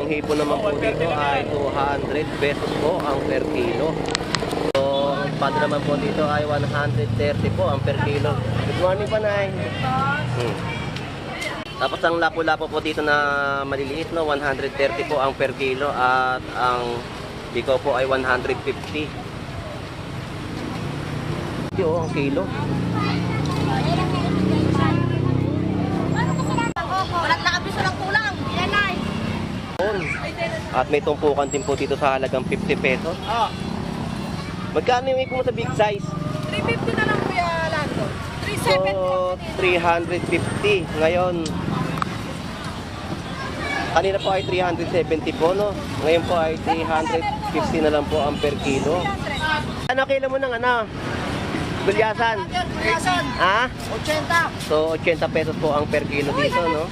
Ang hipo naman po dito ay 200 pesos po ang per kilo. So, ang padre naman po dito ay 130 po ang per kilo. Good morning, Panay. Tapos ang lapu-lapu po dito na maliliit, no, 130 po ang per kilo at ang biko po ay 150. Ito ang kilo. Walang nakabiso ng kulang. Ilanay. At may tumpukan din po dito sa halagang 50 pesos. Magkano yung ipo mo sa big size? 350 na lang kuya Lando. So, 350. Ngayon, kanina po ay 370 po, no? Ngayon po ay 350 na lang po ang per kilo. Ano kilo mo ng ano? Gulyasan? Gulyasan. Ha? 80. So, 80 pesos po ang per kilo dito, no?